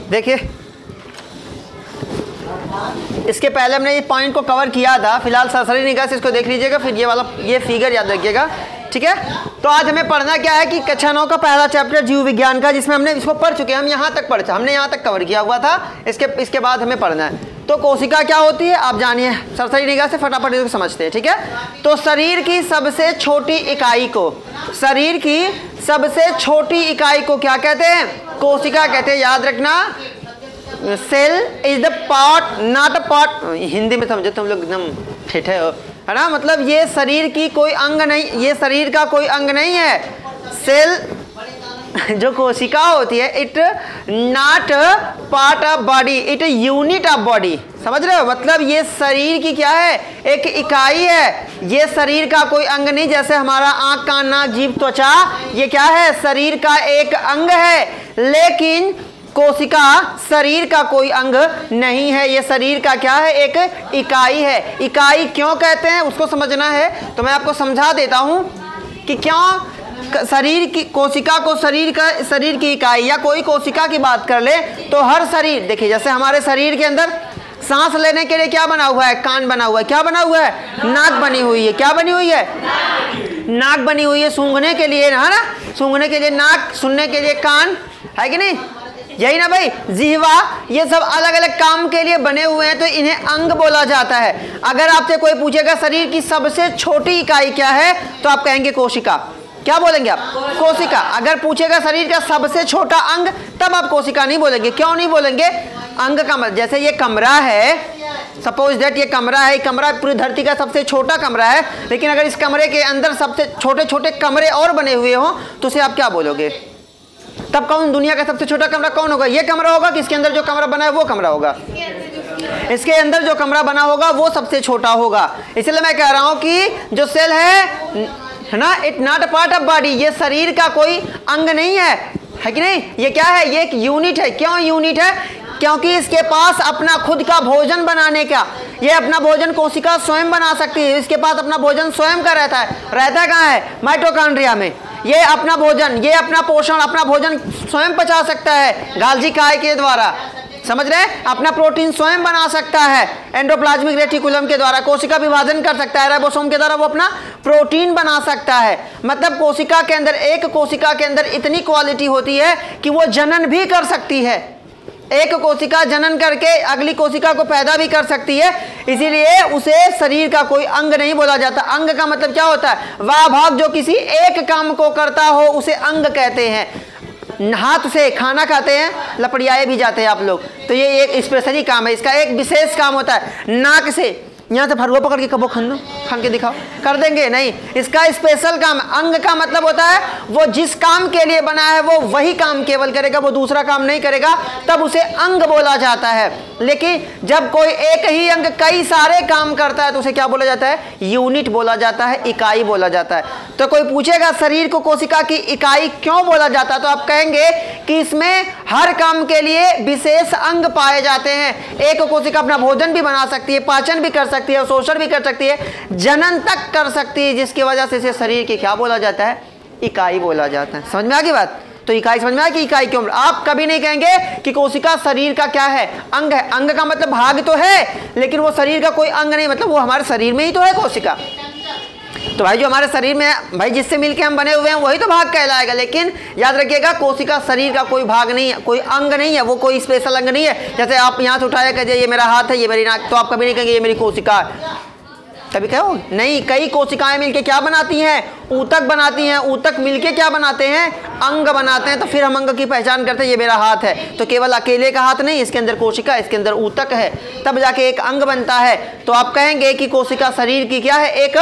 देखिए इसके पहले हमने ये पॉइंट को कवर किया था, फिलहाल सरसरी निगाह से इसको देख लीजिएगा, फिर ये वाला ये फिगर याद रखिएगा, ठीक है। तो आज हमें पढ़ना क्या है कि कक्षा 9 का पहला चैप्टर जीव विज्ञान का, जिसमें हमने इसको पढ़ चुके हैं, हम यहाँ तक पढ़े, हमने यहाँ तक कवर किया हुआ था। इसके बाद हमें पढ़ना है। तो कोशिका क्या होती है आप जानिए, सरसरी निगाह से फटाफट इसको समझते हैं, ठीक है। तो शरीर की सबसे छोटी इकाई को, शरीर की सबसे छोटी इकाई को क्या कहते हैं? कोशिका कहते हैं। याद रखना, cell is the part not a part, Hindi में समझो तुम लोग एकदम ठेठे हो, है ना। मतलब ये शरीर की कोई अंग नहीं, ये शरीर का कोई अंग नहीं है। सेल जो कोशिका होती है, it not part of body, it unit of body. समझ रहे हो? मतलब ये शरीर की क्या है? एक इकाई है। ये शरीर का कोई अंग नहीं, जैसे हमारा आंख, कान, नाक, जीभ, त्वचा, ये क्या है? शरीर का एक अंग है। लेकिन कोशिका शरीर का कोई अंग नहीं है, ये शरीर का क्या है? एक इकाई है। इकाई क्यों कहते हैं उसको समझना है, तो मैं आपको समझा देता हूं कि क्यों शरीर की कोशिका को शरीर की इकाई, या कोई कोशिका की बात कर ले तो हर शरीर, देखिए जैसे हमारे शरीर के अंदर सांस लेने के लिए क्या बना हुआ है? कान बना हुआ है। क्या बना हुआ है? नाक बनी हुई है। क्या बनी हुई है? नाक बनी हुई है। सूंघने के लिए, है ना, सूंघने के लिए नाक, सुनने के लिए कान, है कि नहीं? यही ना भाई। जिह्वा, ये सब अलग अलग काम के लिए बने हुए हैं, तो इन्हें अंग बोला जाता है। अगर आपसे कोई पूछेगा शरीर की सबसे छोटी इकाई क्या है, तो आप कहेंगे कोशिका। क्या बोलेंगे आप? कोशिका। अगर पूछेगा शरीर का सबसे छोटा अंग, तब आप कोशिका नहीं बोलेंगे। क्यों नहीं बोलेंगे? अंग का मतलब, जैसे ये कमरा है, सपोज दैट ये कमरा है, कमरा पूरी धरती का सबसे छोटा कमरा है, लेकिन अगर इस कमरे के अंदर सबसे छोटे छोटे कमरे और बने हुए हों, तो उसे आप क्या बोलोगे? तब कौन दुनिया का सबसे छोटा कमरा कौन होगा? ये कमरा होगा कि इसके अंदर जो कमरा बना है वो कमरा होगा? इसके अंदर जो कमरा बना होगा वो सबसे छोटा होगा। इसलिए मैं कह रहा हूं कि जो सेल है ना, it not a part of body, ये शरीर का कोई अंग नहीं है कि नहीं? ये क्या है? ये एक यूनिट है। क्यों यूनिट है? क्योंकि इसके पास अपना खुद का भोजन बनाने का, ये अपना भोजन कोशिका स्वयं बना सकती है। इसके पास अपना भोजन स्वयं का रहता है। रहता कहाँ है? माइटोकॉन्ड्रिया में। ये अपना भोजन, ये अपना पोषण, अपना भोजन स्वयं पचा सकता है गाल्जी काय के द्वारा। समझ रहे हैं? अपना प्रोटीन स्वयं बना सकता है एंडोप्लाज्मिक रेटिकुलम के द्वारा। कोशिका विभाजन कर सकता है राइबोसोम के द्वारा, वो अपना प्रोटीन बना सकता है। मतलब कोशिका के अंदर, एक कोशिका के अंदर इतनी क्वालिटी होती है कि वो जनन भी कर सकती है। एक कोशिका जनन करके अगली कोशिका को पैदा भी कर सकती है। इसीलिए उसे शरीर का कोई अंग नहीं बोला जाता। अंग का मतलब क्या होता है? वह भाग जो किसी एक काम को करता हो उसे अंग कहते हैं। हाथ से खाना खाते हैं, लपड़ियाए भी जाते हैं आप लोग, तो ये एक स्पेशली काम है, इसका एक विशेष काम होता है। नाक से यहाँ से फरुआ पकड़ के कबो खान के दिखाओ, कर देंगे? नहीं, इसका स्पेशल काम। अंग का मतलब होता है वो जिस काम के लिए बना है वो वही काम केवल करेगा, वो दूसरा काम नहीं करेगा, तब उसे अंग बोला जाता है। लेकिन जब कोई एक ही अंग कई सारे काम करता है तो उसे क्या बोला जाता है? यूनिट बोला जाता है, इकाई बोला जाता है। तो कोई पूछेगा शरीर को कोशिका की इकाई क्यों बोला जाता है, तो आप कहेंगे कि इसमें हर काम के लिए विशेष अंग पाए जाते हैं। एक कोशिका अपना भोजन भी बना सकती है, पाचन भी कर सकती है, शोषण भी कर सकती है, जनन तक कर सकती है, जिसकी वजह से इसे शरीर की क्या बोला जाता है? इकाई बोला जाता है। समझ में आ गई बात? तो इकाई समझ में आया कि इकाई क्यों? आप कभी नहीं कहेंगे कि कोशिका शरीर का क्या है? अंग है। अंग का मतलब भाग तो है, लेकिन वो शरीर का कोई अंग नहीं, मतलब वो हमारे शरीर में ही तो है कोशिका। तो भाई जो हमारे शरीर में भाई जिससे मिलके हम बने हुए हैं वही तो भाग कहलाएगा। लेकिन याद रखिएगा कोशिका शरीर का कोई भाग नहीं है, कोई अंग नहीं है, वो कोई स्पेशल अंग नहीं है। जैसे आप यहाँ से उठाया कहिए ये मेरा हाथ है, ये मेरी नाक, तो आप कभी नहीं कहेंगे ये मेरी कोशिका है। कभी कहो नहीं। कई कोशिकाएं मिलके क्या बनाती हैं? ऊतक बनाती हैं। ऊतक मिलके क्या बनाते हैं? अंग बनाते हैं। तो फिर हम अंग की पहचान करते हैं, ये मेरा हाथ है, तो केवल अकेले का हाथ नहीं, इसके अंदर कोशिका, इसके अंदर ऊतक है, तब जाके एक अंग बनता है। तो आप कहेंगे कि कोशिका शरीर की क्या है? एक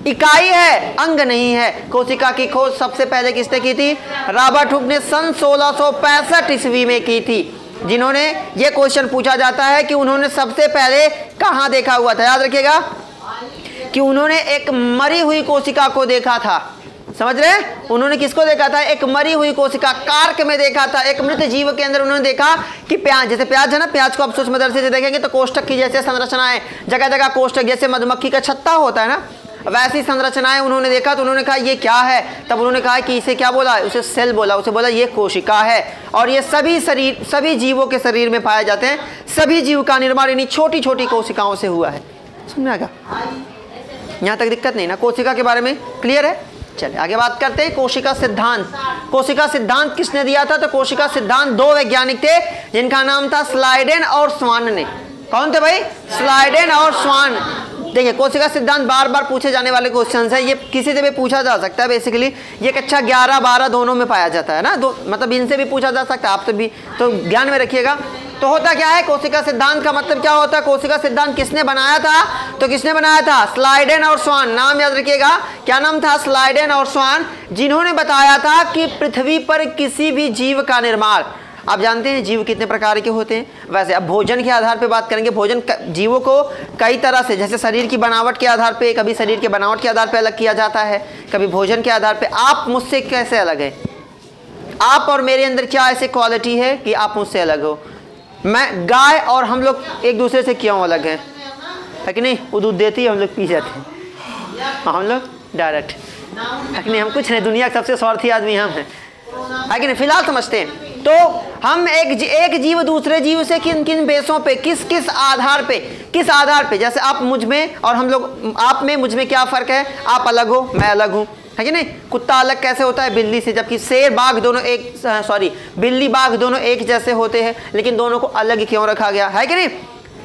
इकाई है, अंग नहीं है। कोशिका की खोज सबसे पहले किसने की थी? रॉबर्ट हुक ने सन 1665 ईस्वी में की थी। जिन्होंने, ये क्वेश्चन पूछा जाता है कि उन्होंने सबसे पहले कहाँ देखा हुआ था? याद रखिएगा कि उन्होंने एक मरी हुई कोशिका को देखा था। समझ रहे हैं? उन्होंने किसको देखा था? एक मरी हुई कोशिका, कार्क में देखा था। एक मृत जीव के अंदर उन्होंने देखा कि प्याज, जैसे प्याज है ना, प्याज को आप सूक्ष्मदर्शी से देखेंगे तो कोष्ठक की जैसे संरचना है, जगह जगह कोष्ठक, जैसे मधुमक्खी का छत्ता होता है ना, वैसी संरचनाएं उन्होंने देखा तो उन्होंने कहा ये क्या है, तब उन्होंने कहा कि इसे क्या बोला, उसे सेल बोला, उसे बोला ये कोशिका है। और ये सभी जीवों के शरीर में पाए जाते हैं। सभी जीव का निर्माण इन्हीं छोटी छोटी कोशिकाओं से हुआ है। समझ में आ गया? यहाँ तक दिक्कत नहीं ना? कोशिका के बारे में क्लियर है? चलिए आगे बात करते हैं कोशिका सिद्धांत। कोशिका सिद्धांत किसने दिया था? तो कोशिका सिद्धांत दो वैज्ञानिक थे जिनका नाम था स्लाइडेन और स्वान ने। कौन थे भाई? स्लाइडेन और स्वान। देखिए कोशिका सिद्धांत बार बार पूछे जाने वाले क्वेश्चन है, ये किसी से भी पूछा जा सकता है। बेसिकली ये कक्षा 11, 12 दोनों में पाया जाता है ना, दो मतलब इनसे भी पूछा जा सकता है, आपसे भी, तो ध्यान में रखिएगा। तो होता क्या है कोशिका सिद्धांत का मतलब क्या होता है? कोशिका सिद्धांत किसने बनाया था? तो किसने बनाया था? स्लाइडेन और स्वान। नाम याद रखिएगा, क्या नाम था? स्लाइडेन और स्वान, जिन्होंने बताया था कि पृथ्वी पर किसी भी जीव का निर्माण, आप जानते हैं जीव कितने प्रकार के होते हैं। वैसे अब भोजन के आधार पे बात करेंगे। भोजन जीवों को कई तरह से, जैसे शरीर की बनावट के आधार पे, कभी शरीर के बनावट के आधार पे अलग किया जाता है, कभी भोजन के आधार पे। आप मुझसे कैसे अलग है? आप और मेरे अंदर क्या ऐसी क्वालिटी है कि आप मुझसे अलग हो? मैं गाय और हम लोग एक दूसरे से क्यों अलग हैं? है कि नहीं? वो दूध देती है, हम लोग पी जाते हैं, हम लोग डायरेक्ट, है कि नहीं? हम कुछ नहीं, दुनिया के सबसे स्वार्थी आदमी हम हैं, है कि नहीं? फिलहाल समझते हैं। तो हम एक जीव दूसरे जीव से किन किन बेसों पे, किस आधार पे, जैसे आप मुझ में और हम लोग, आप में मुझ में क्या फ़र्क है? आप अलग हो, मैं अलग हूँ, है कि नहीं? कुत्ता अलग कैसे होता है बिल्ली से, जबकि शेर बाघ दोनों बिल्ली बाघ दोनों एक जैसे होते हैं, लेकिन दोनों को अलग क्यों रखा गया, है कि नहीं?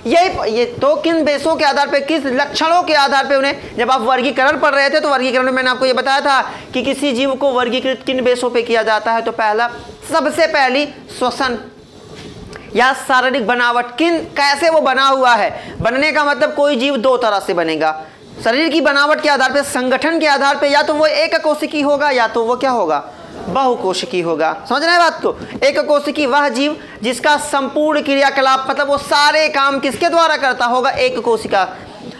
ये तो किन बेसों के आधार पे, किस लक्षणों के आधार पे उन्हें, जब आप वर्गीकरण पढ़ रहे थे तो वर्गीकरण में मैंने आपको ये बताया था कि किसी जीव को वर्गीकृत किन बेसों पे किया जाता है। तो पहला, सबसे पहली श्वसन या शारीरिक बनावट, कैसे वो बना हुआ है। बनने का मतलब कोई जीव दो तरह से बनेगा, शरीर की बनावट के आधार पे, संगठन के आधार पे, या तो वो एक कोशिकी होगा या तो वो क्या होगा? बहुकोशिकी होगा। समझ रहे हैं बात को? एक कोशिकी वह जीव जिसका संपूर्ण क्रियाकलाप, मतलब वो सारे काम किसके द्वारा करता होगा? एक कोशिका।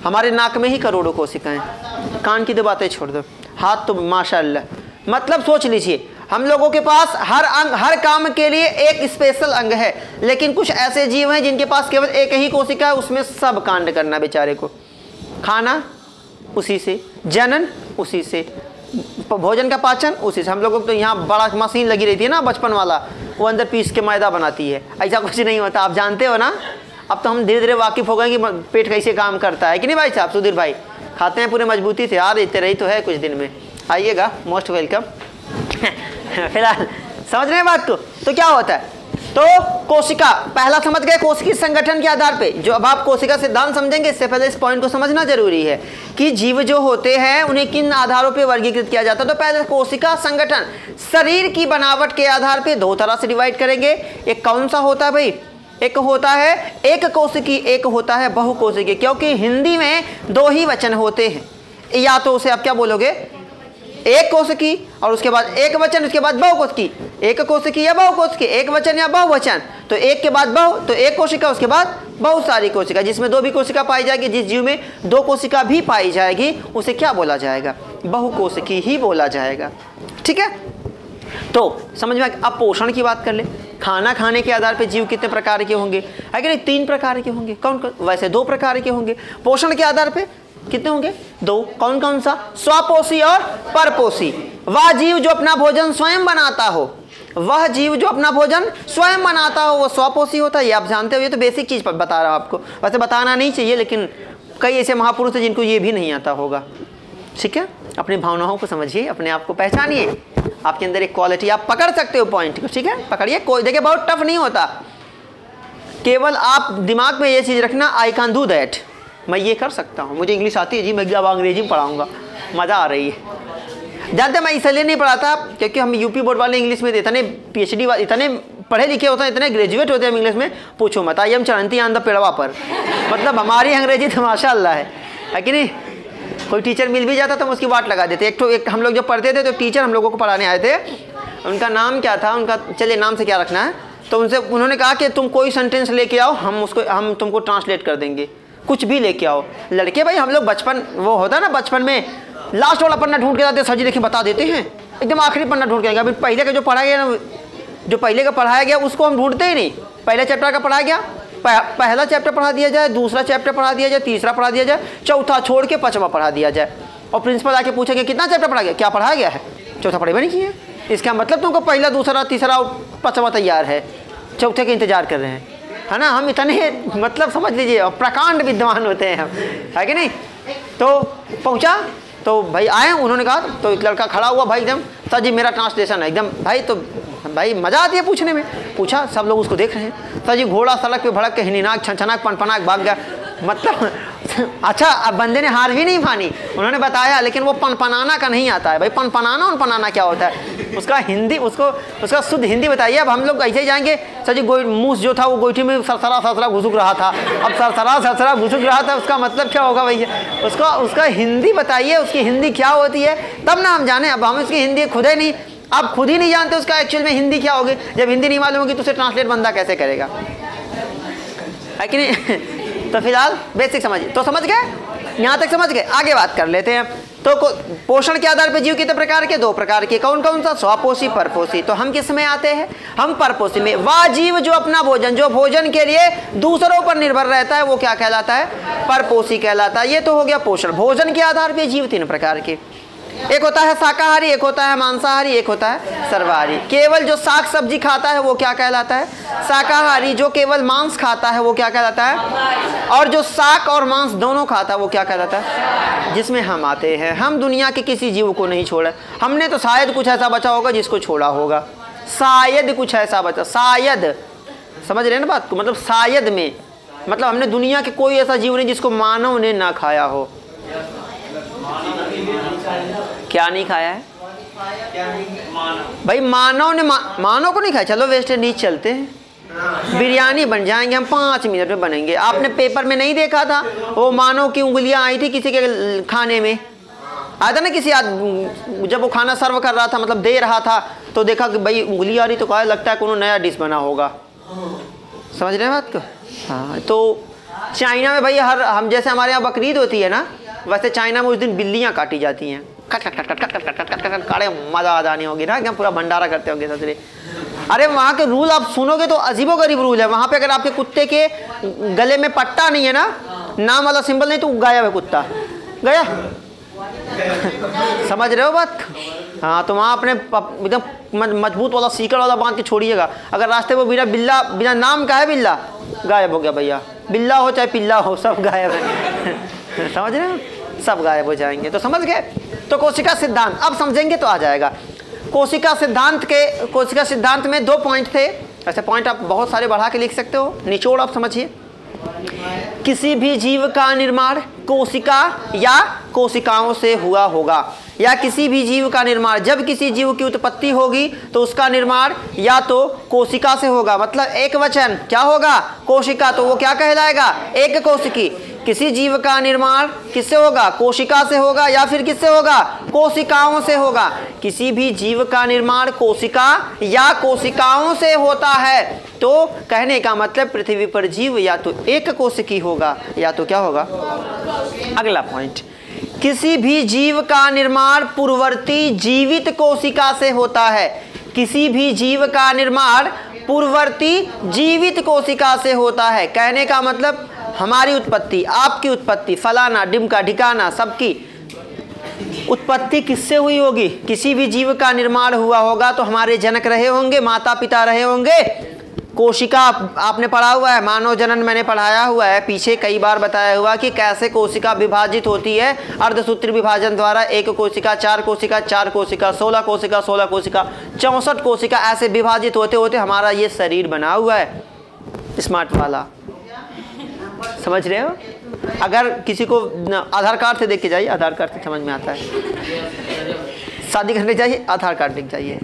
हमारे नाक में ही करोड़ों कोशिकाएं, कान की तो बातें छोड़ दो, हाथ तो माशाअल्लाह। मतलब सोच लीजिए, हम लोगों के पास हर अंग, हर काम के लिए एक स्पेशल अंग है, लेकिन कुछ ऐसे जीव हैं जिनके पास केवल एक ही कोशिका है, उसमें सब कांड करना बेचारे को। खाना उसी से, जनन उसी से, भोजन का पाचन उसी से। हम लोगों को तो यहाँ बड़ा मशीन लगी रहती है ना, बचपन वाला, वो अंदर पीस के मैदा बनाती है, ऐसा कुछ नहीं होता। आप जानते हो ना, अब तो हम धीरे धीरे वाकिफ़ हो गए कि पेट कैसे काम करता है, कि नहीं भाई साहब? सुधीर भाई खाते हैं पूरे मजबूती से, यार इतने रही तो है कुछ दिन में। आइएगा, मोस्ट वेलकम। फिलहाल समझ रहे हैं बात को? तो क्या होता है? तो कोशिका पहला समझ गए, कोशिकीय संगठन के आधार पे। जो अब आप कोशिका सिद्धांत समझेंगे, इससे पहले इस पॉइंट को समझना जरूरी है कि जीव जो होते हैं उन्हें किन आधारों पे वर्गीकृत किया जाता है। तो पहले कोशिका संगठन, शरीर की बनावट के आधार पे दो तरह से डिवाइड करेंगे। एक कौन सा होता है भाई? एक होता है एक कोशिकी, एक होता है बहुकोशिकी। क्योंकि हिंदी में दो ही वचन होते हैं, या तो उसे आप क्या बोलोगे? एक कोशिकी, और उसके बाद एक वचन, उसके बाद बहुकोशिकी। एक कोशिकी या बहुकोशिकी, एक वचन या बहुवचन। तो एक के बाद बहु, तो एक कोशिका, उसके बाद बहुत सारी कोशिका। जिसमें दो भी कोशिका पाई जाएगी, जिस जीव में दो कोशिका भी पाई जाएगी, उसे क्या बोला जाएगा? बहुकोशिकी ही बोला जाएगा। ठीक है, तो समझ में। अब पोषण की बात कर ले। खाना खाने के आधार पे जीव कितने प्रकार के होंगे? अगर 3 प्रकार के होंगे। कौन कौन? वैसे 2 प्रकार के होंगे। पोषण के आधार पे कितने होंगे? 2। कौन कौन सा? स्वपोषी और परपोषी। वह जीव जो अपना भोजन स्वयं बनाता हो, वह जीव जो अपना भोजन स्वयं बनाता हो, वो स्वपोषी होता है। ये आप जानते हो, ये तो बेसिक चीज़ बता रहा हूँ आपको। वैसे बताना नहीं चाहिए, लेकिन कई ऐसे महापुरुष हैं जिनको ये भी नहीं आता होगा। ठीक है, अपनी भावनाओं को समझिए, अपने आप को पहचानिए। आपके अंदर एक क्वालिटी आप पकड़ सकते हो पॉइंट को। ठीक है, पकड़िए। कोई देखिए बहुत टफ नहीं होता, केवल आप दिमाग में ये चीज़ रखना, आई कैन डू दैट, मैं ये कर सकता हूँ, मुझे इंग्लिश आती है जी, मैं अब अंग्रेजी में पढ़ाऊँगा, मज़ा आ रही है। जानते मैं इसलिए नहीं पढ़ाता क्योंकि हम यूपी बोर्ड वाले इंग्लिश में इतने PhD इतने पढ़े लिखे होते हैं, इतने ग्रेजुएट होते हैं इंग्लिश में, पूछो मत। आई हम चलती आंदा पेड़वा पर, मतलब हमारी अंग्रेजी तो माशाअल्लाह है कि नहीं? कोई टीचर मिल भी जाता तो हम उसकी बात लगा देते। एक हम लोग जब पढ़ते थे तो टीचर हम लोगों को पढ़ाने आए थे, उनका नाम क्या था उनका, चलिए नाम से क्या रखना है, तो उन्होंने कहा कि तुम कोई सेंटेंस लेके आओ, हम तुमको ट्रांसलेट कर देंगे, कुछ भी लेके आओ। लड़के भाई हम लोग बचपन, वो होता है ना बचपन में, लास्ट वाला पन्ना ढूंढ के जाते, सर जी देखिए बता देते हैं, एकदम आखिरी पन्ना ढूंढ के आएगा। अभी पहले का जो पढ़ाया गया ना, जो पहले का पढ़ाया गया उसको हम ढूंढते ही नहीं। पहले चैप्टर का पढ़ाया गया, पहला चैप्टर पढ़ा दिया जाए, दूसरा चैप्टर पढ़ा दिया जाए, तीसरा पढ़ा दिया जाए, चौथा छोड़ के 5वां पढ़ा दिया जाए। और प्रिंसिपल आके पूछेंगे कितना चैप्टर पढ़ा गया, क्या पढ़ा गया है, चौथा पढ़े नहीं किए, इसका मतलब तुमको पहला दूसरा तीसरा और पांचवा तैयार है, चौथे के इंतजार कर रहे हैं, है ना। हम इतने मतलब समझ लीजिए प्रकांड विद्वान होते हैं हम, है कि नहीं। तो पहुंचा तो भाई आए, उन्होंने कहा, तो एक लड़का खड़ा हुआ भाई एकदम, सर जी मेरा ट्रांसलेशन है एकदम। भाई तो भाई मज़ा आती है पूछने में, पूछा, सब लोग उसको देख रहे हैं। सर जी घोड़ा सड़क पे भड़क के हिनीनाक छनछनाक पनपनाक भाग गया, मतलब अच्छा। अब बंदे ने हार भी नहीं मानी, उन्होंने बताया, लेकिन वो पनपनाना का नहीं आता है भाई। पनपनाना क्या होता है, उसका हिंदी, उसका शुद्ध हिंदी बताइए। अब हम लोग ऐसे ही जाएंगे, सर जी मूस जो था वो गोईठी में सरसरा घुसुक रहा था, अब सरसरा घुसुक रहा था, उसका मतलब क्या होगा भैया, उसका हिंदी बताइए, उसकी हिंदी क्या होती है, तब ना हम जाने। अब हम उसकी हिंदी खुद ही नहीं, आप खुद ही नहीं जानते उसका एक्चुअल में हिंदी क्या होगी। जब हिंदी नहीं मालूम होगी तो उसे ट्रांसलेट बंदा कैसे करेगा, है कि नहीं। तो फिलहाल बेसिक समझिए, तो समझ गए, यहाँ तक समझ गए। आगे बात कर लेते हैं। तो पोषण के आधार पर जीव कितने प्रकार के, 2 प्रकार के। कौन कौन सा, स्वपोषी परपोषी। तो हम किस में आते हैं, हम परपोषी में। वह जीव जो अपना भोजन, जो भोजन के लिए दूसरों पर निर्भर रहता है, वो क्या कहलाता है, परपोषी कहलाता है। ये तो हो गया पोषण। भोजन के आधार पर जीव 3 प्रकार के, एक होता है शाकाहारी, एक होता है मांसाहारी, एक होता है सर्वाहारी। केवल जो साग सब्जी खाता है वो क्या कहलाता है, शाकाहारी। जो केवल मांस खाता है वो क्या कहलाता है, और जो शाक और मांस दोनों खाता है वो क्या कहलाता है, जिसमें हम आते हैं। हम दुनिया के किसी जीव को नहीं छोड़ा, हमने तो शायद कुछ ऐसा बचा होगा जिसको छोड़ा होगा, शायद कुछ ऐसा बचा, शायद, समझ रहे हैं ना बात को, मतलब शायद में, मतलब हमने दुनिया के कोई ऐसा जीव नहीं जिसको मानव ने ना खाया हो। क्या नहीं खाया है भाई, मानव ने मानव को नहीं खाया। चलो वेस्ट इंडीज चलते हैं, बिरयानी बन जाएंगे हम 5 मिनट में बनेंगे। आपने पेपर में नहीं देखा था, वो मानव की उंगलियां आई थी किसी के खाने में, आया था ना किसी जब वो खाना सर्व कर रहा था, मतलब दे रहा था, तो देखा कि भाई उंगली आ रही, तो कहा लगता है कोई नया डिश बना होगा। समझ रहे हैं बात को। हाँ, तो चाइना में भाई हम जैसे हमारे यहाँ बकरीद होती है ना, वैसे चाइना में उस दिन बिल्लियाँ काटी जाती हैं, cut cut cut cut cut cut cut cut cut काटे, मज़ा आ जानी होगी ना, एकदम पूरा भंडारा करते होंगे ससुरे। अरे वहाँ के रूल आप सुनोगे तो अजीबोगरीब रूल है। वहाँ पे अगर आपके कुत्ते के गले में पट्टा नहीं है ना, नाम वाला सिंबल नहीं, तो गायब है कुत्ता, गया। समझ रहे हो बात। हाँ, तो वहाँ अपने एकदम मजबूत वाला सीकड़ वाला बांध के छोड़िएगा। अगर रास्ते में बिना नाम का है बिल्ला, गायब हो गया भैया, बिल्ला हो चाहे पिल्ला हो, सब गायब है। समझ रहे हो, सब गायब हो जाएंगे। तो समझ गए। तो कोशिका सिद्धांत अब समझेंगे तो आ जाएगा। कोशिका सिद्धांत में 2 पॉइंट थे। ऐसे पॉइंट आप बहुत सारे बढ़ा के लिख सकते हो, निचोड़ आप समझिए। किसी भी जीव का निर्माण कोशिका या कोशिकाओं से हुआ होगा, या किसी भी जीव का निर्माण, जब किसी जीव की उत्पत्ति होगी तो उसका निर्माण या तो कोशिका से होगा, मतलब एक वचन क्या होगा, कोशिका, तो वो क्या कहलाएगा, एक कोशिकी। किसी जीव का निर्माण किससे होगा, कोशिका से होगा, या फिर किससे होगा, कोशिकाओं से होगा। किसी भी जीव का निर्माण कोशिका या कोशिकाओं से होता है, तो कहने का मतलब पृथ्वी पर जीव या तो एक कोशिकी होगा या तो क्या होगा। अगला पॉइंट, किसी भी जीव का निर्माण पूर्ववर्ती जीवित कोशिका से होता है। किसी भी जीव का निर्माण पूर्ववर्ती जीवित कोशिका से होता है। कहने का मतलब हमारी उत्पत्ति, आपकी उत्पत्ति, फलाना डिमका ढिकाना, सबकी उत्पत्ति किससे हुई होगी, किसी भी जीव का निर्माण हुआ होगा तो हमारे जनक रहे होंगे, माता पिता रहे होंगे। कोशिका आपने पढ़ा हुआ है, मानव जनन मैंने पढ़ाया हुआ है पीछे कई बार बताया हुआ कि कैसे कोशिका विभाजित होती है अर्धसूत्री विभाजन द्वारा। 1 कोशिका, 4 कोशिका, 4 कोशिका, 16 कोशिका, 16 कोशिका, 64 कोशिका, ऐसे विभाजित होते होते हमारा ये शरीर बना हुआ है स्मार्ट वाला। समझ रहे हो। अगर किसी को आधार कार्ड से देख के जाइए, आधार कार्ड से समझ में आता है। शादी करने जाइए, आधार कार्ड देख जाइए,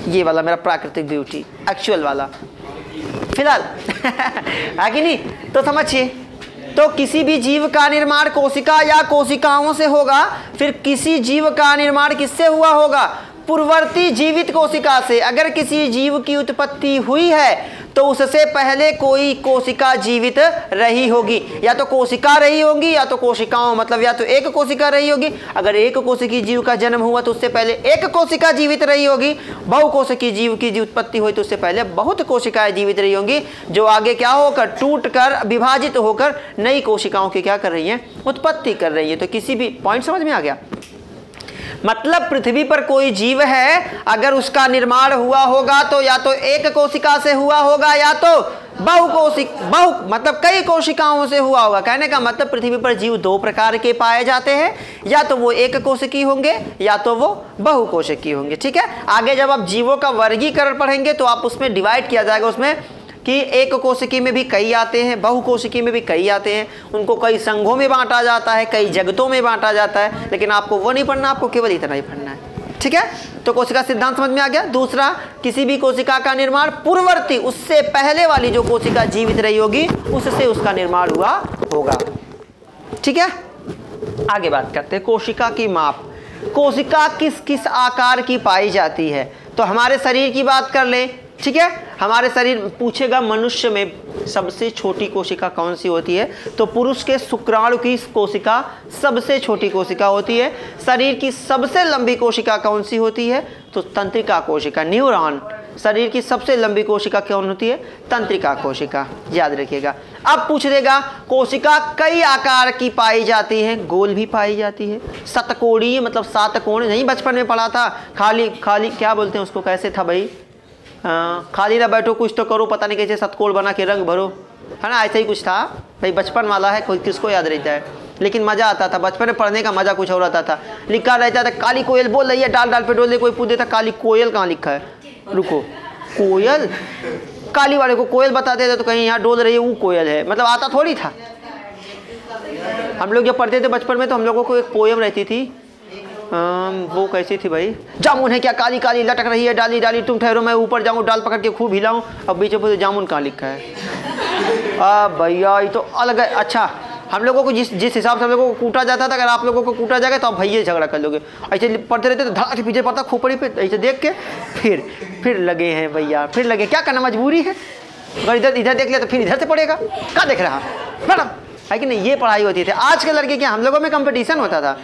ये वाला मेरा प्राकृतिक ब्यूटी एक्चुअल वाला फिलहाल है कि नहीं। तो समझिए, तो किसी भी जीव का निर्माण कोशिका या कोशिकाओं से होगा। फिर किसी जीव का निर्माण किससे हुआ होगा, पूर्ववर्ती जीवित कोशिका से। अगर किसी जीव की उत्पत्ति हुई है तो उससे पहले कोई कोशिका जीवित रही होगी, या तो कोशिका रही होगी या तो कोशिकाओं, मतलब या तो एक कोशिका रही होगी। अगर एक कोशिकी जीव का जन्म हुआ तो उससे पहले एक कोशिका जीवित रही होगी। बहुकोशिकी जीव की उत्पत्ति हुई तो उससे पहले बहुत कोशिकाएं जीवित रही होंगी, जो आगे क्या होकर टूट कर विभाजित होकर नई कोशिकाओं की क्या कर रही हैं, उत्पत्ति कर रही है। तो किसी भी पॉइंट समझ में आ गया। मतलब पृथ्वी पर कोई जीव है, अगर उसका निर्माण हुआ होगा तो या तो एक कोशिका से हुआ होगा या तो बहु मतलब कई कोशिकाओं से हुआ होगा। कहने का मतलब पृथ्वी पर जीव दो प्रकार के पाए जाते हैं, या तो वो एक कोशिकी होंगे या तो वो बहुकोशिकी होंगे। ठीक है, आगे जब आप जीवों का वर्गीकरण पढ़ेंगे तो आप उसमें डिवाइड किया जाएगा उसमें कि एक कोशिकी में भी कई आते हैं, बहुकोशिकी में भी कई आते हैं, उनको कई संघों में बांटा जाता है, कई जगतों में बांटा जाता है। लेकिन आपको वो नहीं पढ़ना, आपको केवल इतना ही पढ़ना है। ठीक है, तो कोशिका सिद्धांत समझ में आ गया। दूसरा, किसी भी कोशिका का निर्माण पूर्ववर्ती, उससे पहले वाली जो कोशिका जीवित रही होगी उससे उसका निर्माण हुआ होगा। ठीक है, आगे बात करते हैं कोशिका की माप। कोशिका किस किस आकार की पाई जाती है, तो हमारे शरीर की बात कर लें। ठीक है, हमारे शरीर पूछेगा मनुष्य में सबसे छोटी कोशिका कौन सी होती है, तो पुरुष के शुक्राणु की कोशिका सबसे छोटी कोशिका होती है। शरीर की सबसे लंबी कोशिका कौन सी होती है, तो तंत्रिका कोशिका, न्यूरॉन। शरीर की सबसे लंबी कोशिका कौन होती है, तंत्रिका कोशिका, याद रखिएगा। अब पूछ देगा कोशिका कई आकार की पाई जाती है, गोल भी पाई जाती है, शतकोणीय मतलब 7 कोण, नहीं बचपन में पढ़ा था, खाली क्या बोलते हैं उसको, कैसे था भाई, खाली ना बैठो कुछ तो करो, पता नहीं कैसे शतकोण बना के रंग भरो, है ना, ऐसा ही कुछ था भाई। बचपन वाला है, कोई किसको याद रहता है, लेकिन मज़ा आता था बचपन में पढ़ने का, मज़ा कुछ और आता था। लिखा रहता था काली कोयल बोल रही है, डाल डाल पे डोल दे, कोई पूछ देता काली कोयल कहाँ लिखा है, रुको कोयल, काली वाले को कोयल बताते थे तो कहीं यहाँ डोल रही है वो कोयल है, मतलब आता थोड़ी था। हम लोग जब पढ़ते थे बचपन में तो हम लोगों को एक पोएम रहती थी, वो कैसी थी भाई, जामुन है क्या काली काली लटक रही है डाली डाली, तुम ठहरो मैं ऊपर जाऊँ डाल पकड़ के खूब हिलाऊं, अब बीच में जामुन कहाँ लिखा है। भैया ये तो अलग है। अच्छा, हम लोगों को जिस हिसाब से हम लोगों को कूटा जाता था, अगर आप लोगों को कूटा जाएगा तो आप भैया झगड़ा कर लोगे। ऐसे पढ़ते रहते तो धड़ाके पीछे पड़ता खोपड़ी पे, ऐसे देख के फिर लगे हैं भैया, फिर लगे, क्या करना मजबूरी है, अगर इधर देख लिया तो फिर इधर से पड़ेगा, क्या देख रहा मैडम, है कि नहीं, ये पढ़ाई होती थी। आज के लड़के क्या, हम लोगों में कंपटीशन होता था,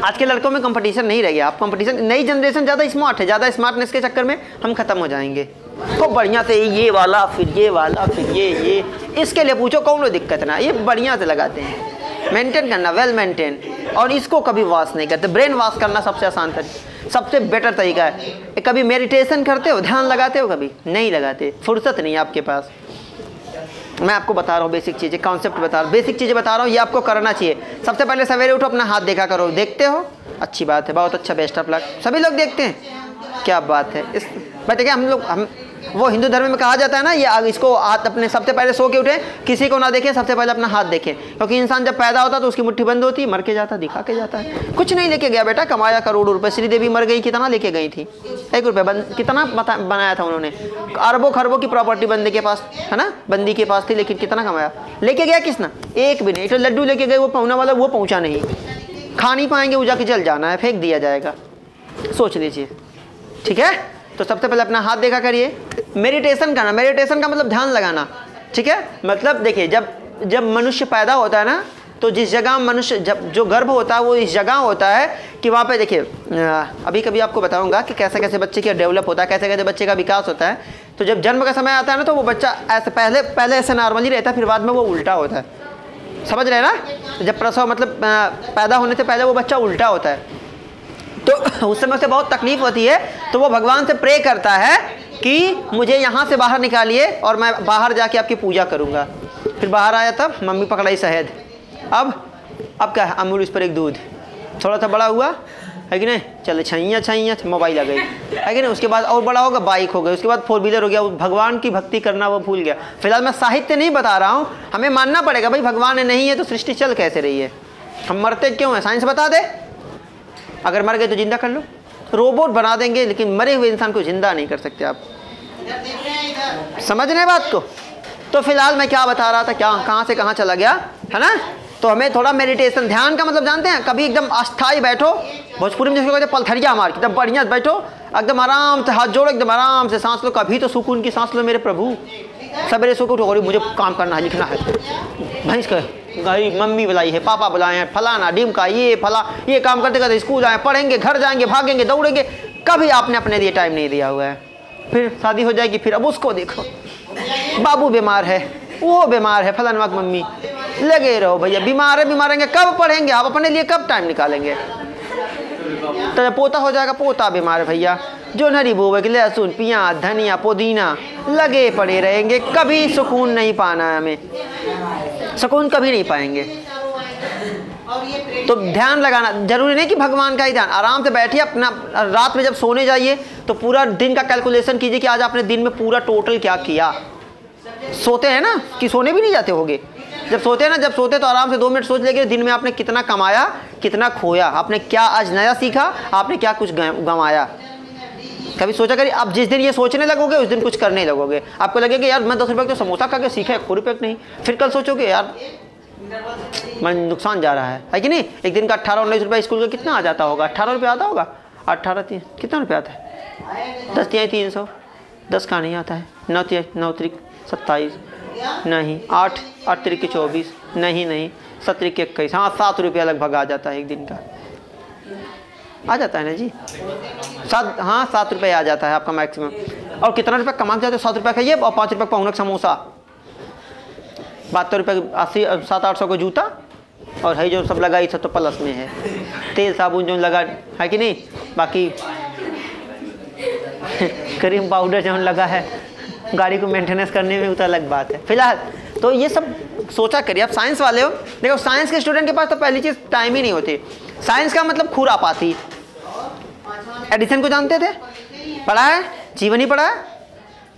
आज के लड़कों में कंपटीशन नहीं रह गया। आप कंपटीशन, नई जनरेशन ज़्यादा स्मार्ट है, ज़्यादा स्मार्टनेस के चक्कर में हम खत्म हो जाएंगे। तो बढ़िया से ये वाला फिर ये वाला फिर ये इसके लिए पूछो कौन दिक्कत ना, ये बढ़िया से लगाते हैं, मेंटेन करना, वेल मेंटेन, और इसको कभी वॉश नहीं करते। ब्रेन वॉश करना सबसे आसान तरीका, सबसे बेटर तरीका है। कभी मेडिटेशन करते हो, ध्यान लगाते हो, कभी नहीं लगाते, फुर्सत नहीं है आपके पास। मैं आपको बता रहा हूँ बेसिक चीज़ें, कॉन्सेप्ट बता रहा हूँ, बेसिक चीज़ें बता रहा हूँ, ये आपको करना चाहिए। सबसे पहले सवेरे उठो, अपना हाथ देखा करो, देखते हो, अच्छी बात है, बहुत अच्छा, बेस्ट ऑफ लक, सभी लोग देखते हैं, क्या बात है। इस देखिए हम वो हिंदू धर्म में कहा जाता है ना, ये इसको हाथ अपने सबसे पहले सो के उठे, किसी को ना देखें, सबसे पहले अपना हाथ देखें, क्योंकि इंसान जब पैदा होता है तो उसकी मुट्ठी बंद होती है, मर के जाता, दिखा के जाता है, कुछ नहीं लेके गया बेटा, कमाया करोड़ों रुपए। श्रीदेवी मर गई, कितना लेके गई थी, 1 रुपये कितना बनाया था उन्होंने, अरबों खरबों की प्रॉपर्टी बंदी के पास, है ना, बंदी के पास थी, लेकिन कितना कमाया, लेके गया किसना, एक भी नहीं। तो लड्डू लेके गए वो पहुँचने वाला, वो पहुँचा नहीं, खा नहीं पाएंगे, वो जाके जल जाना है, फेंक दिया जाएगा, सोच लीजिए। ठीक है, तो सबसे पहले अपना हाथ देखा करिए। मेडिटेशन करना, मेडिटेशन का मतलब ध्यान लगाना। ठीक है, मतलब देखिए जब मनुष्य पैदा होता है ना, तो जिस जगह मनुष्य, जब जो गर्भ होता है वो इस जगह होता है कि वहाँ पे देखिए, अभी कभी आपको बताऊंगा कि कैसे कैसे बच्चे का डेवलप होता है, कैसे कैसे बच्चे का विकास होता है। तो जब जन्म का समय आता है ना, तो वो बच्चा ऐसे पहले ऐसे नॉर्मली रहता है, फिर बाद में वो उल्टा होता है, समझ रहे हैं ना। जब प्रसव मतलब पैदा होने से पहले वो बच्चा उल्टा होता है, तो उस समय उसे बहुत तकलीफ होती है, तो वो भगवान से प्रे करता है कि मुझे यहाँ से बाहर निकालिए और मैं बाहर जाके आपकी पूजा करूँगा। फिर बाहर आया तब मम्मी पकड़ाई शहद, अब क्या है, अमूल, इस पर एक दूध, थोड़ा सा बड़ा हुआ है कि नहीं, चले छैया मोबाइल आ गई, है कि नहीं, उसके बाद और बड़ा होगा बाइक हो गई, उसके बाद 4 व्हीलर हो गया, भगवान की भक्ति करना वो भूल गया। फिलहाल मैं साहित्य नहीं बता रहा हूँ, हमें मानना पड़ेगा भाई भगवान नहीं है तो सृष्टि चल कैसे रही है, हम मरते क्यों हैं, साइंस बता दे। अगर मर गए तो जिंदा कर लो, रोबोट बना देंगे, लेकिन मरे हुए इंसान को जिंदा नहीं कर सकते आप, समझ रहे बात को। तो फिलहाल मैं क्या बता रहा था, क्या कहाँ से कहाँ चला गया, है ना। तो हमें थोड़ा मेडिटेशन, ध्यान का मतलब जानते हैं, कभी एकदम अस्थाई बैठो, भोजपुरी में जिसको कहते हैं पलथरिया मार के, एकदम बढ़िया बैठो, एकदम आराम से हाथ जोड़ो, एकदम आराम से सांस लो, कभी तो सुकून की सांस लो मेरे प्रभु। सवेरे सो के उठो, मुझे काम करना है, लिखना है, भैंस का गई मम्मी बुलाई है, पापा बुलाए हैं, फलाना ढिमका, ये फला, ये काम करते करते स्कूल आए, पढ़ेंगे, घर जाएंगे, भागेंगे, दौड़ेंगे, कभी आपने अपने लिए टाइम नहीं दिया हुआ है। फिर शादी हो जाएगी, फिर अब उसको देखो, बाबू बीमार है, वो बीमार है, फलाना मम्मी, लगे रहो भैया, बीमार है, बीमार रहेंगे, कब पढ़ेंगे आप, अपने लिए कब टाइम निकालेंगे। तो जब पोता हो जाएगा पोता बीमार भैया, जो नरी बोवे के लहसुन प्याज धनिया पुदीना लगे पड़े रहेंगे, कभी सुकून नहीं पाना है हमें, सुकून कभी नहीं पाएंगे। तो ध्यान लगाना जरूरी नहीं कि भगवान का ही ध्यान, आराम से बैठिए अपना, रात में जब सोने जाइए तो पूरा दिन का कैलकुलेशन कीजिए कि आज आपने दिन में पूरा टोटल क्या किया। सोते हैं ना कि सोने भी नहीं जाते होगे, जब सोते हैं ना, जब सोते तो आराम से 2 मिनट सोच लेंगे दिन में आपने कितना कमाया कितना खोया, आपने क्या आज नया सीखा, आपने क्या कुछ गंवाया। कभी सोचा करिए, अब जिस दिन ये सोचने लगोगे उस दिन कुछ करने लगोगे, आपको लगेगा यार मैं 10 रुपये तो समोसा खा के सीखा, 1 रुपये नहीं, फिर कल सोचोगे यार मैं नुकसान जा रहा है कि नहीं। एक दिन का 18-19 रुपये स्कूल का कितना आ जाता होगा, 18 रुपये आता होगा, 18 कितना रुपये आता है, 10 तिहाई 300, 10 का नहीं आता है, 9 तिहाई 9 त्रिक 27 नहीं, 8 त्रिक 24 नहीं 7 त्रिक 21, हाँ 7 रुपया लगभग आ जाता है एक दिन का, आ जाता है ना जी, 7 रुपये आ जाता है आपका मैक्सिमम। और कितना रुपये कमा के जाते हो, 7 रुपये खाइए और 5 रुपये पाउंड समोसा, 72 रुपये 80-700-800 का जूता, और है जो सब लगा ये सब तो प्लस में है, तेल साबुन जो लगा है कि नहीं, बाकी क्रीम पाउडर जो लगा है गाड़ी को मेंटेनेंस करने में उतना अलग बात है। फिलहाल तो ये सब सोचा करिए। आप साइंस वाले हो, देखो साइंस के स्टूडेंट के पास तो पहली चीज़ टाइम ही नहीं होती। साइंस का मतलब खुरापाती। एडिसन को जानते थे, पढ़ा है, जीवन ही पढ़ा है,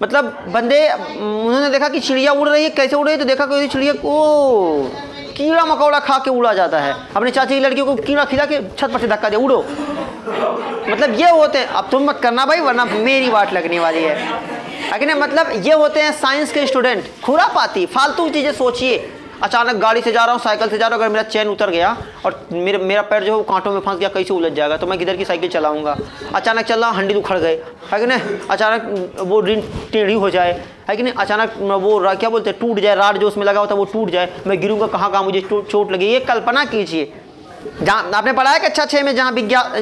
मतलब बंदे उन्होंने देखा कि चिड़िया उड़ रही है, कैसे उड़ रही है, तो देखा कोई चिड़िया को कीड़ा मकोड़ा खा के उड़ा जाता है, अपने चाची की लड़कियों को कीड़ा खिला के छत पर से धक्का दे उड़ो, मतलब ये होते हैं। अब तुम मत करना भाई वरना मेरी बात लगने वाली है कि नहीं, मतलब ये होते हैं साइंस के स्टूडेंट, खुरापाती फालतू चीज़ें सोचिए। अचानक गाड़ी से जा रहा हूँ, साइकिल से जा रहा हूँ, अगर मेरा चैन उतर गया और मेरा पैर जो है कांटों में फंस गया, कैसे उलझ जाएगा, तो मैं किधर की साइकिल चलाऊंगा। अचानक चल रहा हूँ, हंडिल उखड़ गए है कि नहीं, अचानक वो रिंग टेढ़ी हो जाए है कि नहीं, अचानक वो क्या बोलते हैं टूट जाए, राड जो उसमें लगा होता है वो टूट जाए, मैं गिरूंगा कहाँ मुझे चोट लगी। ये कल्पना कीजिए। जहाँ आपने पढ़ा है कि कक्षा 6 में, जहाँ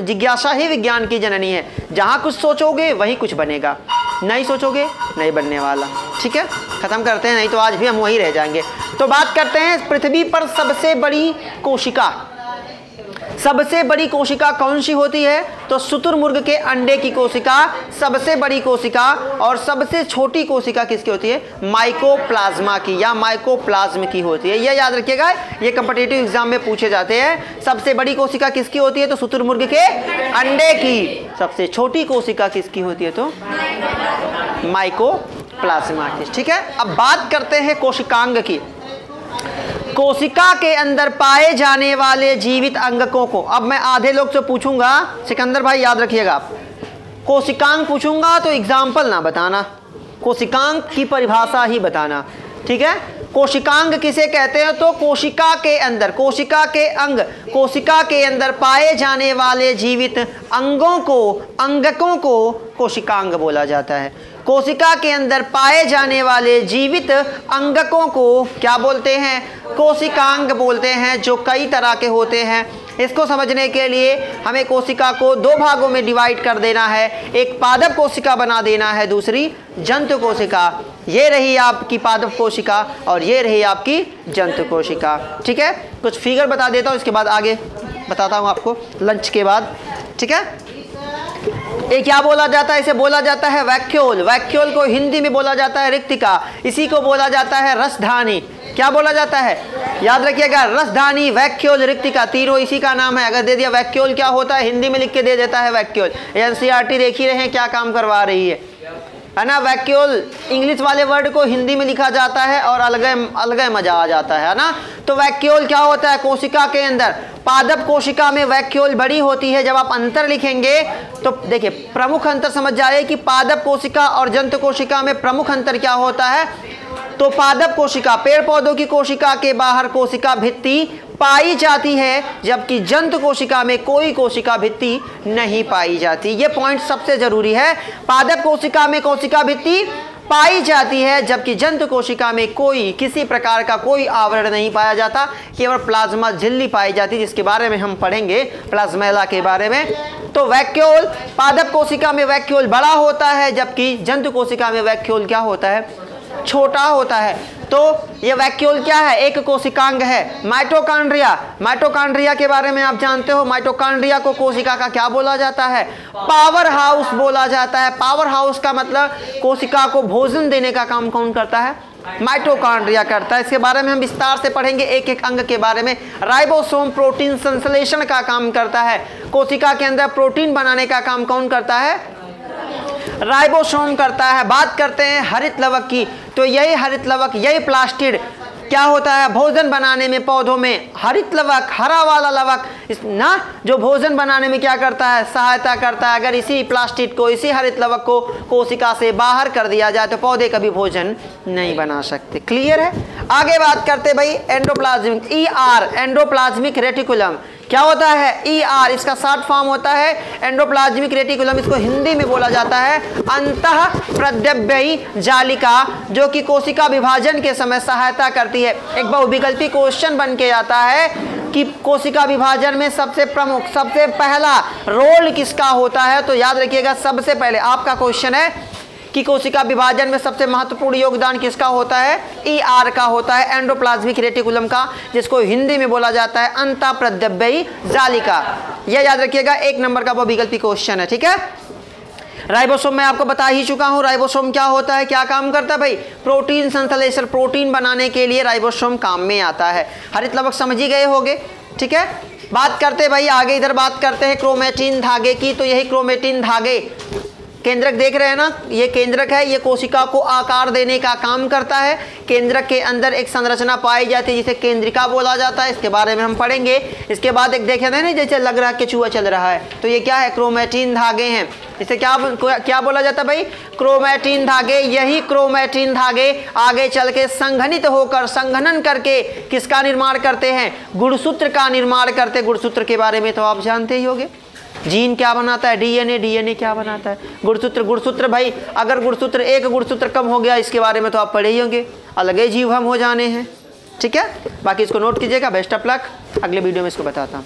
जिज्ञासा ही विज्ञान की जननी है, जहाँ कुछ सोचोगे वही कुछ बनेगा, नहीं सोचोगे नहीं बनने वाला। ठीक है, खत्म करते हैं, नहीं तो आज भी हम वहीं रह जाएंगे। तो बात करते हैं पृथ्वी पर सबसे बड़ी कोशिका। सबसे बड़ी कोशिका कौन सी होती है, तो शुतुरमुर्ग के अंडे की कोशिका सबसे बड़ी कोशिका, और सबसे छोटी कोशिका किसकी होती है, माइकोप्लाज्मा की या माइकोप्लाज्म की होती है। यह याद रखिएगा, ये कॉम्पिटिटिव एग्जाम में पूछे जाते हैं। सबसे बड़ी कोशिका किसकी होती है, तो शुतुरमुर्ग के अंडे की। सबसे छोटी कोशिका किसकी होती है, तो माइकोप्लाज्मा की। ठीक है, अब बात करते हैं कोशिकांग की। कोशिका के अंदर पाए जाने वाले जीवित अंगकों को, अब मैं आधे लोग से पूछूंगा, सिकंदर भाई याद रखिएगा, कोशिकांग पूछूंगा तो एग्जाम्पल ना बताना, कोशिकांग की परिभाषा ही बताना। ठीक है, कोशिकांग किसे कहते हैं, तो कोशिका के अंदर, कोशिका के अंग, कोशिका के अंदर पाए जाने वाले जीवित अंगों को, अंगकों को कोशिकांग बोला जाता है। कोशिका के अंदर पाए जाने वाले जीवित अंगकों को क्या बोलते हैं, कोशिकांग बोलते हैं, जो कई तरह के होते हैं। इसको समझने के लिए हमें कोशिका को 2 भागों में डिवाइड कर देना है, एक पादप कोशिका बना देना है, दूसरी जंतु कोशिका। ये रही आपकी पादप कोशिका और ये रही आपकी जंतु कोशिका। ठीक है, कुछ फिगर बता देता हूँ, इसके बाद आगे बताता हूँ आपको लंच के बाद। ठीक है, ये क्या बोला जाता है, इसे बोला जाता है वैक्यूल। वैक्यूल को हिंदी में बोला जाता है रिक्तिका, इसी को बोला जाता है रसधानी। क्या बोला जाता है, याद रखिएगा, रसधानी, वैक्यूल, रिक्तिका, तीनों इसी का नाम है। अगर दे दिया वैक्यूल क्या होता है, हिंदी में लिख के दे देता है वैक्यूल। एनसीईआरटी देख ही रहे हैं क्या काम करवा रही है ना। वैक्यूल इंग्लिश वाले वर्ड को हिंदी में लिखा जाता है और अलग मजा आ जाता है ना। तो वैक्यूल क्या होता है, कोशिका के अंदर, पादप कोशिका में वैक्यूल बड़ी होती है। जब आप अंतर लिखेंगे तो देखिए प्रमुख अंतर समझ जाइए कि पादप कोशिका और जंतु कोशिका में प्रमुख अंतर क्या होता है। तो पादप कोशिका, पेड़ पौधों की कोशिका के बाहर कोशिका भित्ति पाई जाती है, जबकि जंतु कोशिका में कोई कोशिका भित्ति नहीं पाई जाती। ये पॉइंट सबसे जरूरी है। पादप कोशिका में कोशिका भित्ति पाई जाती है, जबकि जंतु कोशिका में कोई किसी प्रकार का कोई आवरण नहीं पाया जाता, केवल प्लाज्मा झिल्ली पाई जाती, जिसके बारे में हम पढ़ेंगे, प्लाज्मेला के बारे में। तो वैक्यूल, पादप कोशिका में वैक्यूल बड़ा होता है, जबकि जंतु कोशिका में वैक्यूल क्या होता है, छोटा होता है। तो ये वैक्यूल क्या है? एक कोशिकांग है। माइटोकॉन्ड्रिया, माइटोकॉन्ड्रिया के बारे में आप जानते हो, माइटोकॉन्ड्रिया को कोशिका का क्या बोला जाता है? पावर हाउस बोला जाता है। पावर हाउस का मतलब कोशिका को भोजन देने का काम कौन करता है? माइटोकॉन्ड्रिया करता है। इसके बारे में हम विस्तार से पढ़ेंगे एक एक अंग के बारे में। राइबोसोम प्रोटीन संश्लेषण का काम करता है। कोशिका के अंदर प्रोटीन बनाने का काम कौन करता है? राइबोसोम करता है। बात करते हैं हरित लवक की, तो यही हरित लवक, यही प्लास्टिड क्या होता है भोजन बनाने में? पौधों में हरित लवक, हरा वाला लवक ना, जो भोजन बनाने में क्या करता है? सहायता करता है। अगर इसी प्लास्टिड को, इसी हरित लवक को कोशिका से बाहर कर दिया जाए तो पौधे कभी भोजन नहीं बना सकते। क्लियर है? आगे बात करते भाई एंडोप्लाज्मिक, ER एंडोप्लाज्मिक रेटिकुलम क्या होता है? ER इसका शॉर्ट फॉर्म होता है एंडोप्लाज्मिक रेटिकुलम। इसको हिंदी में बोला जाता है अंतः प्रद्रव्यी जालिका, जो कि कोशिका विभाजन के समय सहायता करती है। एक बहुविकल्पी क्वेश्चन बन के आता है कि कोशिका विभाजन में सबसे प्रमुख, सबसे पहला रोल किसका होता है? तो याद रखिएगा, सबसे पहले आपका क्वेश्चन है कि कोशिका विभाजन में सबसे महत्वपूर्ण योगदान किसका होता है? ER का होता है, एंडोप्लाज्मिक रेटिकुलम का, जिसको हिंदी में बोला जाता है अंतःप्रद्रव्यी जालिका। यह याद रखिएगा, एक नंबर का बहुविकल्पी क्वेश्चन है। ठीक है, राइबोसोम मैं आपको बता ही चुका हूं। राइबोसोम क्या होता है, क्या काम करता है भाई? प्रोटीन संश्लेषण, प्रोटीन बनाने के लिए राइबोसोम काम में आता है। हरित लवक समझ ही गए होंगे। ठीक है, बात करते भाई आगे, इधर बात करते हैं क्रोमेटिन धागे की। तो यही क्रोमेटिन धागे, केंद्रक देख रहे हैं ना, ये केंद्रक है, ये कोशिका को आकार देने का काम करता है। केंद्रक के अंदर एक संरचना पाई जाती है जिसे केंद्रिका बोला जाता है। इसके बारे में हम पढ़ेंगे। इसके बाद एक देखे थे ना, जैसे लग रहा है कि चूहा चल रहा है, तो ये क्या है? क्रोमेटिन धागे हैं। इसे क्या बोला जाता है भाई? क्रोमेटिन धागे। यही क्रोमेटिन धागे आगे चल के संघनित होकर, संघनन करके किसका निर्माण करते हैं? गुणसूत्र का निर्माण करते। गुणसूत्र के बारे में तो आप जानते ही होंगे। जीन क्या बनाता है? DNA। DNA क्या बनाता है? गुणसूत्र। गुणसूत्र भाई, अगर गुणसूत्र, एक गुणसूत्र कम हो गया, इसके बारे में तो आप पढ़े ही होंगे, अलग ही जीव हम हो जाने हैं। ठीक है, बाकी इसको नोट कीजिएगा। बेस्ट ऑफ लक, अगले वीडियो में इसको बताता हूँ।